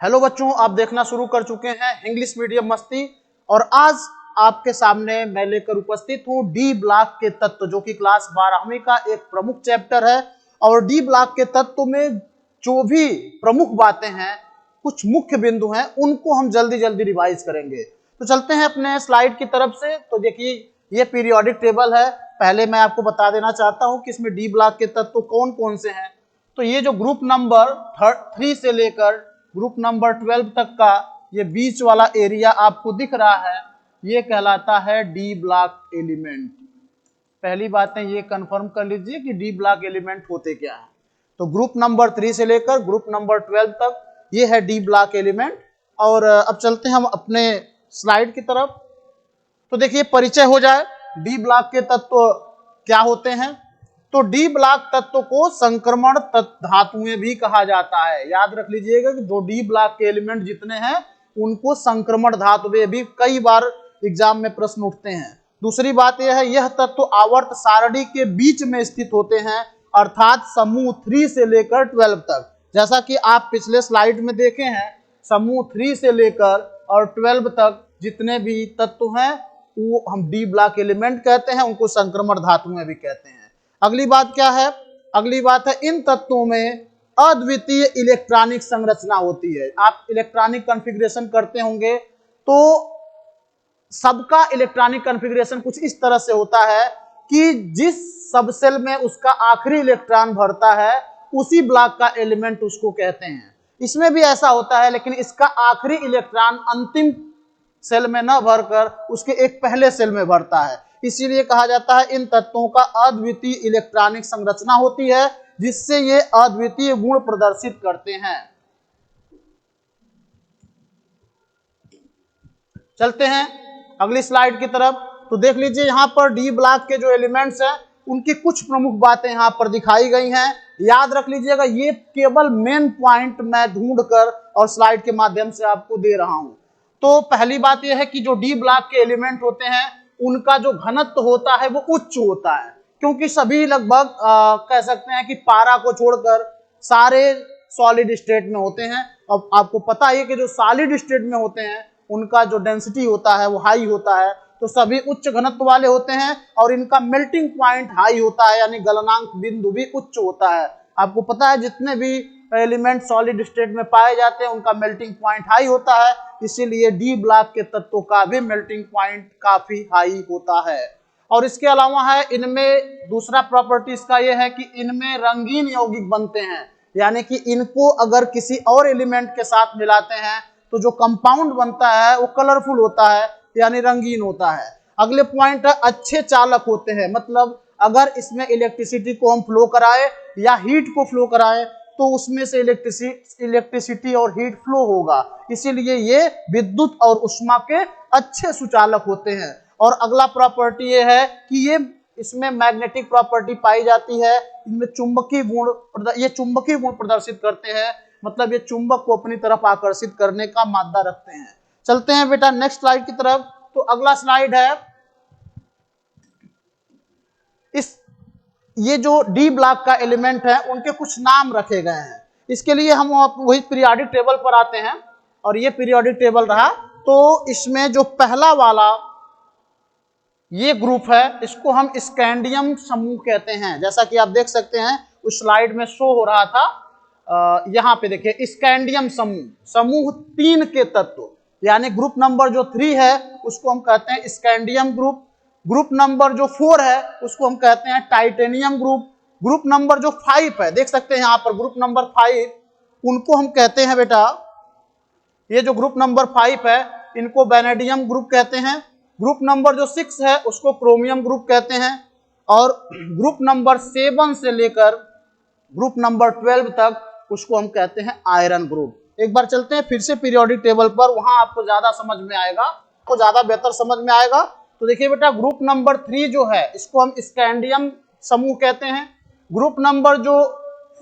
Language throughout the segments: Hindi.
हेलो बच्चों, आप देखना शुरू कर चुके हैं इंग्लिश मीडियम मस्ती। और आज आपके सामने मैं लेकर उपस्थित हूं डी ब्लॉक के तत्व, जो कि क्लास 12वीं का एक प्रमुख चैप्टर है। और डी ब्लॉक के तत्व में जो भी प्रमुख बातें हैं, कुछ मुख्य बिंदु हैं, उनको हम जल्दी जल्दी रिवाइज करेंगे। तो चलते हैं अपने स्लाइड की तरफ से। तो देखिए, ये पीरियोडिक टेबल है। पहले मैं आपको बता देना चाहता हूं कि इसमें डी ब्लॉक के तत्व कौन कौन से हैं। तो ये जो ग्रुप नंबर 3 से लेकर ग्रुप नंबर 12 तक का ये बीच वाला एरिया आपको दिख रहा है, ये कहलाता है डी ब्लॉक एलिमेंट। पहली बात है, ये कंफर्म कर लीजिए कि डी ब्लॉक एलिमेंट होते क्या है। तो ग्रुप नंबर 3 से लेकर ग्रुप नंबर 12 तक ये है डी ब्लॉक एलिमेंट। और अब चलते हैं हम अपने स्लाइड की तरफ। तो देखिए, परिचय हो जाए, डी ब्लॉक के तत्व क्या होते हैं। तो डी ब्लॉक तत्व को संक्रमण धातुएं भी कहा जाता है। याद रख लीजिएगा कि जो डी ब्लॉक के एलिमेंट जितने हैं, उनको संक्रमण धातुएं भी कई बार एग्जाम में प्रश्न उठते हैं। दूसरी बात यह है, यह तत्व आवर्त सारणी के बीच में स्थित होते हैं, अर्थात समूह 3 से लेकर 12 तक। जैसा कि आप पिछले स्लाइड में देखे हैं, समूह 3 से लेकर और 12 तक जितने भी तत्व हैं, वो हम डी ब्लॉक एलिमेंट कहते हैं, उनको संक्रमण धातुएं भी कहते हैं। अगली बात क्या है? अगली बात है, इन तत्वों में अद्वितीय इलेक्ट्रॉनिक संरचना होती है। आप इलेक्ट्रॉनिक कॉन्फ़िगरेशन करते होंगे, तो सबका इलेक्ट्रॉनिक कॉन्फ़िगरेशन कुछ इस तरह से होता है कि जिस सबसेल में उसका आखिरी इलेक्ट्रॉन भरता है, उसी ब्लॉक का एलिमेंट उसको कहते हैं। इसमें भी ऐसा होता है, लेकिन इसका आखिरी इलेक्ट्रॉन अंतिम सेल में न भरकर उसके एक पहले सेल में भरता है। इसीलिए कहा जाता है इन तत्वों का अद्वितीय इलेक्ट्रॉनिक संरचना होती है, जिससे ये अद्वितीय गुण प्रदर्शित करते हैं। चलते हैं अगली स्लाइड की तरफ। तो देख लीजिए, यहाँ पर डी ब्लॉक के जो एलिमेंट्स हैं, उनकी कुछ प्रमुख बातें यहाँ पर दिखाई गई हैं। याद रख लीजिएगा, ये केवल मेन पॉइंट मैं ढूंढकर और स्लाइड के माध्यम से आपको दे रहा हूं। तो पहली बात यह है कि जो डी ब्लॉक के एलिमेंट होते हैं, उनका जो घनत्व होता है वो उच्च होता है, क्योंकि सभी लगभग कह सकते हैं कि पारा को छोड़कर सारे सॉलिड स्टेट में होते हैं। अब आपको पता है कि जो सॉलिड स्टेट में होते हैं, उनका जो डेंसिटी होता है वो हाई होता है, तो सभी उच्च घनत्व वाले होते हैं। और इनका मेल्टिंग पॉइंट हाई होता है, यानी गलनांक बिंदु भी उच्च होता है। आपको पता है, जितने भी एलिमेंट सॉलिड स्टेट में पाए जाते हैं, उनका मेल्टिंग पॉइंट हाई होता है। इसीलिए डी ब्लॉक के तत्वों का भी मेल्टिंग पॉइंट काफी हाई होता है। और इसके अलावा है, इनमें दूसरा प्रॉपर्टी इसका यह है कि इनमें रंगीन यौगिक बनते हैं, यानी कि इनको अगर किसी और एलिमेंट के साथ मिलाते हैं तो जो कंपाउंड बनता है वो कलरफुल होता है, यानी रंगीन होता है। अगले पॉइंट है, अच्छे चालक होते हैं। मतलब अगर इसमें इलेक्ट्रिसिटी को हम फ्लो कराए या हीट को फ्लो कराए, तो उसमें से इलेक्ट्रिसिटी और हीट फ्लो होगा। इसीलिए ये विद्युत और ऊष्मा के अच्छे सुचालक होते हैं। और अगला प्रॉपर्टी ये है कि ये इसमें मैग्नेटिक प्रॉपर्टी पाई जाती है। इनमें चुंबकीय गुण प्रदर्शित करते हैं, मतलब ये चुंबक को अपनी तरफ आकर्षित करने का मादा रखते हैं। चलते हैं बेटा नेक्स्ट स्लाइड की तरफ। तो अगला स्लाइड है, ये जो डी ब्लॉक का एलिमेंट है, उनके कुछ नाम रखे गए हैं। इसके लिए हम वही पीरियोडिक टेबल पर आते हैं, और ये पीरियोडिक टेबल रहा। तो इसमें जो पहला वाला ये ग्रुप है, इसको हम स्कैंडियम समूह कहते हैं। जैसा कि आप देख सकते हैं, उस स्लाइड में शो हो रहा था। यहाँ पे देखिए, स्कैंडियम समूह 3 के तत्व, यानी ग्रुप नंबर जो 3 है उसको हम कहते हैं स्कैंडियम ग्रुप। ग्रुप नंबर जो 4 है उसको हम कहते हैं टाइटेनियम ग्रुप। ग्रुप नंबर जो 5 है, देख सकते हैं यहाँ पर ग्रुप नंबर 5, उनको हम कहते हैं बेटा, ये जो ग्रुप नंबर 5 है, इनको वैनेडियम ग्रुप कहते हैं। ग्रुप नंबर जो 6 है उसको क्रोमियम ग्रुप कहते हैं। और ग्रुप नंबर 7 से लेकर ग्रुप नंबर 12 तक उसको हम कहते हैं आयरन ग्रुप। एक बार चलते हैं फिर से पीरियोडिक टेबल पर, वहां आपको ज्यादा समझ में आएगा, तो ज्यादा बेहतर समझ में आएगा। तो देखिए बेटा, ग्रुप नंबर 3 जो है, इसको हम स्कैंडियम समूह कहते हैं। ग्रुप नंबर जो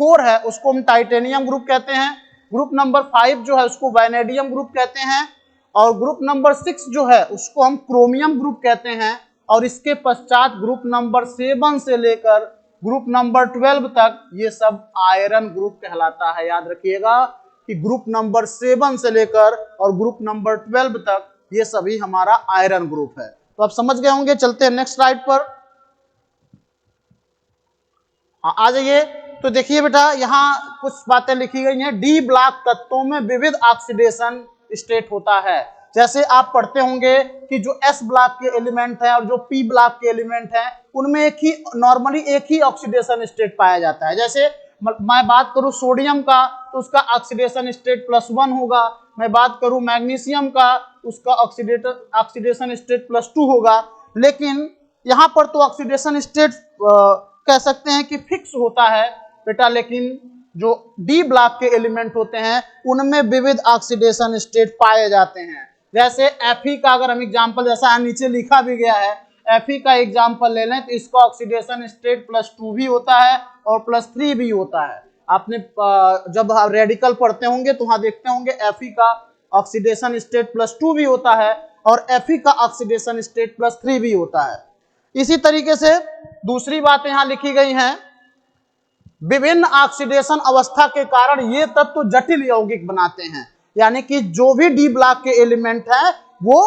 4 है उसको हम टाइटेनियम ग्रुप कहते हैं। ग्रुप नंबर 5 जो है उसको वैनेडियम ग्रुप कहते हैं। और ग्रुप नंबर 6 जो है उसको हम क्रोमियम ग्रुप कहते हैं। और इसके पश्चात ग्रुप नंबर 7 से लेकर ग्रुप नंबर 12 तक ये सब आयरन ग्रुप कहलाता है। याद रखिएगा, कि ग्रुप नंबर 7 से लेकर और ग्रुप नंबर 12 तक ये सभी हमारा आयरन ग्रुप है। तो आप समझ गए होंगे। चलते हैं नेक्स्ट स्लाइड पर। आ जाइए। तो देखिए बेटा, यहाँ कुछ बातें लिखी गई हैं। डी ब्लॉक तत्वों में विविध ऑक्सीडेशन स्टेट होता है। जैसे आप पढ़ते होंगे कि जो एस ब्लॉक के एलिमेंट है और जो पी ब्लॉक के एलिमेंट है, उनमें नॉर्मली एक ही ऑक्सीडेशन स्टेट पाया जाता है। जैसे मैं बात करूं सोडियम का, तो उसका ऑक्सीडेशन स्टेट +1 होगा। मैं बात करूं मैग्नीशियम का, उसका ऑक्सीडेशन स्टेट +2 होगा। लेकिन यहाँ पर तो ऑक्सीडेशन स्टेट कह सकते हैं कि फिक्स होता है बेटा, लेकिन जो डी ब्लॉक के एलिमेंट होते हैं उनमें विविध ऑक्सीडेशन स्टेट पाए जाते हैं। जैसे Fe का अगर हम एग्जांपल, जैसा नीचे लिखा भी गया है, Fe का एग्जांपल ले लें तो इसका ऑक्सीडेशन स्टेट +2 भी होता है और +3 भी होता है। आपने जब रेडिकल पढ़ते होंगे तो वहां देखते होंगे Fe का ऑक्सीडेशन स्टेट +2 भी होता है और Fe का ऑक्सीडेशन स्टेट +3 भी होता है। इसी तरीके से दूसरी बात यहां लिखी गई है, विभिन्न ऑक्सीडेशन अवस्था के कारण ये तत्व जटिल यौगिक बनाते हैं। यानी कि जो भी डी ब्लॉक के एलिमेंट है वो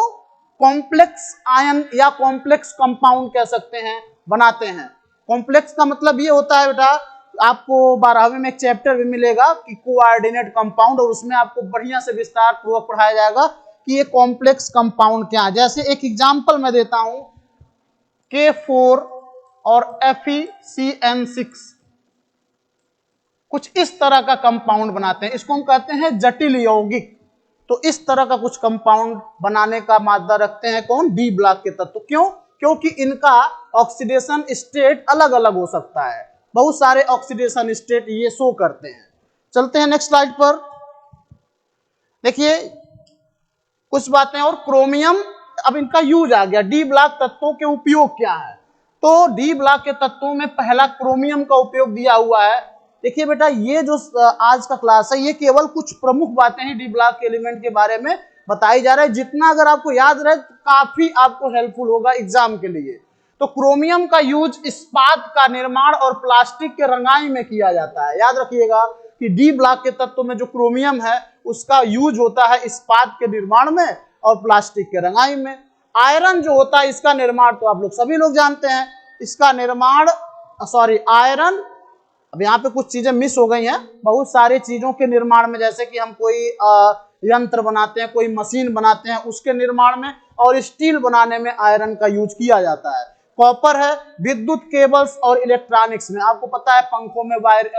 कॉम्प्लेक्स आयन या कॉम्प्लेक्स कंपाउंड कह सकते हैं, बनाते हैं। कॉम्प्लेक्स का मतलब ये होता है बेटा, आपको 12वीं में एक चैप्टर भी मिलेगा कि कोऑर्डिनेट कंपाउंड, और उसमें आपको बढ़िया से विस्तार पूर्वक पढ़ाया जाएगा कि ये कॉम्प्लेक्स कंपाउंड क्या है। जैसे एक एग्जांपल मैं देता हूं, K4 और FeCN6 कुछ इस तरह का कंपाउंड बनाते हैं। इसको हम कहते हैं जटिल यौगिक। तो इस तरह का कुछ कंपाउंड बनाने का मादा रखते हैं कौन? डी ब्लॉक के तत्व। क्यों? क्योंकि इनका ऑक्सीडेशन स्टेट अलग अलग हो सकता है। बहुत सारे ऑक्सीडेशन स्टेट ये शो करते हैं। चलते हैं नेक्स्ट स्लाइड पर। देखिए कुछ बातें और। क्रोमियम, अब इनका यूज आ गया। डी ब्लॉक तत्वों के उपयोग क्या है? तो डी ब्लॉक के तत्वों में पहला क्रोमियम का उपयोग दिया हुआ है। देखिए बेटा, ये जो आज का क्लास है ये केवल कुछ प्रमुख बातें हैं डी ब्लॉक के एलिमेंट के बारे में बताई जा रहा है। जितना अगर आपको याद रहे तो काफी आपको हेल्पफुल होगा एग्जाम के लिए। तो क्रोमियम का यूज इस्पात का निर्माण और प्लास्टिक के रंगाई में किया जाता है। याद रखिएगा कि डी ब्लॉक के तत्व में जो क्रोमियम है उसका यूज होता है इस्पात के निर्माण में और प्लास्टिक के रंगाई में। आयरन जो होता है इसका निर्माण तो आप लोग सभी लोग जानते हैं। इसका निर्माण आयरन, अब यहाँ पे कुछ चीजें मिस हो गई हैं। बहुत सारी चीजों के निर्माण में, जैसे कि हम कोई यंत्र बनाते हैं, कोई मशीन बनाते हैं, उसके निर्माण में और स्टील बनाने में आयरन का यूज किया जाता है। कॉपर है विद्युत केबल्स और इलेक्ट्रॉनिक्स में। आपको पता है पंखों में वायर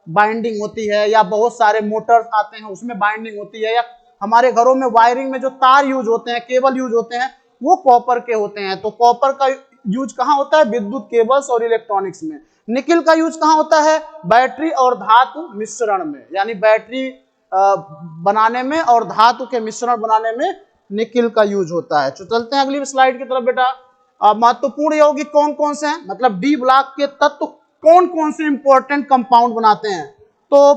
बाइंडिंग होती है, या बहुत सारे मोटर्स आते हैं उसमें बाइंडिंग होती है, या हमारे घरों में वायरिंग में जो तार यूज होते हैं, केबल यूज होते हैं, वो कॉपर के होते हैं। तो कॉपर का यूज कहाँ होता है? विद्युत केबल्स और इलेक्ट्रॉनिक्स में। निकिल का यूज कहाँ होता है? बैटरी और धातु मिश्रण में, यानी बैटरी बनाने में और धातु के मिश्रण बनाने में निकिल का यूज होता है। तो चलते हैं अगली स्लाइड की तरफ बेटा। महत्वपूर्ण यौगिक कौन कौन से हैं, मतलब डी ब्लॉक के तत्व कौन कौन से इंपॉर्टेंट कंपाउंड बनाते हैं? तो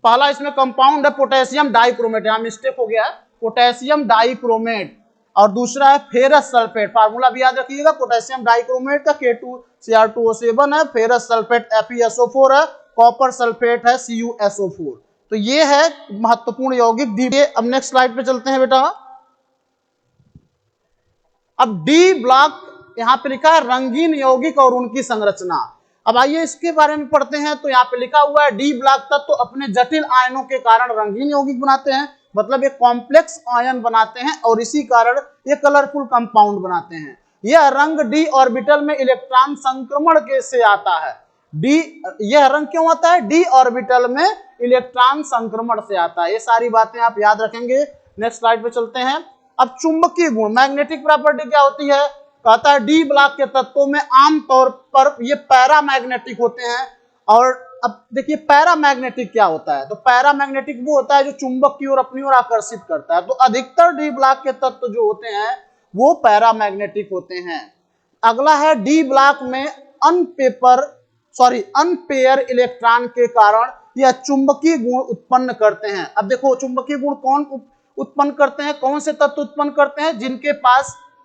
पहला इसमें कंपाउंड है पोटेशियम डाइक्रोमेट। यहां मिस्टेक हो गया है, पोटेशियम डाइक्रोमेट। और दूसरा है फेरस सल्फेट। फार्मूला भी याद रखिएगा, पोटेशियम डाइक्रोमेट का K2Cr2O7 है, फेरस सल्फेट FeSO4 है, कॉपर सल्फेट है CuSO4। तो ये है महत्वपूर्ण यौगिक डी। अब नेक्स्ट स्लाइड पे चलते हैं बेटा। अब डी ब्लॉक यहाँ पे लिखा है रंगीन यौगिक और उनकी संरचना। अब आइए इसके बारे में पढ़ते हैं। तो यहाँ पे लिखा हुआ है डी ब्लॉक तत्व तो अपने जटिल आयनों के कारण रंगीन यौगिक बनाते हैं, मतलब ये कॉम्प्लेक्स आयन बनाते हैं और इसी कारण ये कलरफुल कंपाउंड बनाते हैं। यह रंग डी ऑर्बिटल में इलेक्ट्रॉन संक्रमण के से आता है। यह रंग क्यों आता है? डी ऑर्बिटल में इलेक्ट्रॉन संक्रमण से आता है। ये सारी बातें आप याद रखेंगे। नेक्स्ट स्लाइड पे चलते हैं। अब चुंबकीय गुण, मैग्नेटिक प्रॉपर्टी क्या होती है? कहता है डी ब्लॉक के तत्वों में आमतौर पर ये पैरामैग्नेटिक होते हैं। और अब देखिए पैरामैग्नेटिक क्या होता है? तो पैरामैग्नेटिक वो होता है जो चुंबक की ओर अपनी ओर आकर्षित करता है। तो अधिकतर डी ब्लॉक के तत्व जो होते हैं वो पैरामैग्नेटिक होते हैं। अगला है डी ब्लॉक में अनपेयर इलेक्ट्रॉन के कारण यह चुंबकीय गुण उत्पन्न करते हैं। अब देखो चुंबकीय गुण कौन उत्पन्न करते हैं, कौन से तत्व उत्पन्न करते हैं?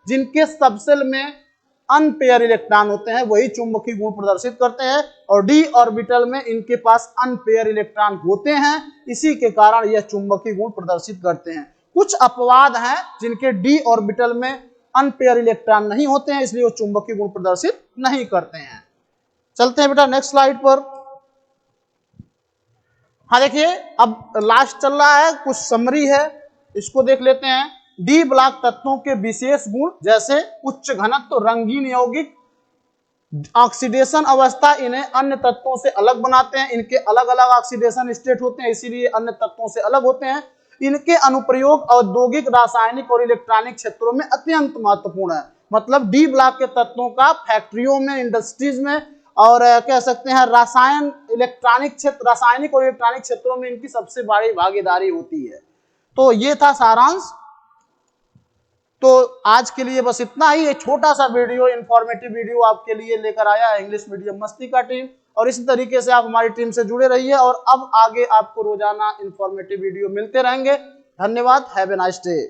जिनके सबसेल में अनपेयर इलेक्ट्रॉन होते हैं वही चुंबकीय गुण प्रदर्शित करते हैं, और डी ऑर्बिटल में इनके पास अनपेयर इलेक्ट्रॉन होते हैं, इसी के कारण यह चुंबकीय गुण प्रदर्शित करते हैं। कुछ अपवाद हैं जिनके डी ऑर्बिटल में अनपेयर इलेक्ट्रॉन नहीं होते हैं, इसलिए वो चुंबकीय गुण प्रदर्शित नहीं करते हैं। चलते हैं बेटा नेक्स्ट स्लाइड पर। हाँ देखिए, अब लास्ट चल रहा है, कुछ समरी है, इसको देख लेते हैं। डी ब्लॉक तत्वों के विशेष गुण जैसे उच्च घनत्व, रंगीन यौगिक, ऑक्सीडेशन अवस्था इन्हें अन्य तत्वों से अलग बनाते हैं। इनके अलग अलग ऑक्सीडेशन स्टेट होते हैं, इसीलिए अन्य तत्वों से अलग होते हैं। इनके अनुप्रयोग औद्योगिक, रासायनिक और इलेक्ट्रॉनिक क्षेत्रों में अत्यंत महत्वपूर्ण है। मतलब डी ब्लॉक के तत्वों का फैक्ट्रियों में, इंडस्ट्रीज में और कह सकते हैं रासायनिक और इलेक्ट्रॉनिक क्षेत्रों में इनकी सबसे बड़ी भागीदारी होती है। तो ये था सारांश। तो आज के लिए बस इतना ही, एक छोटा सा वीडियो, इंफॉर्मेटिव वीडियो आपके लिए लेकर आया है इंग्लिश मीडियम मस्ती का टीम, और इसी तरीके से आप हमारी टीम से जुड़े रहिए, और अब आगे आपको रोजाना इंफॉर्मेटिव वीडियो मिलते रहेंगे। धन्यवाद। Have a nice day.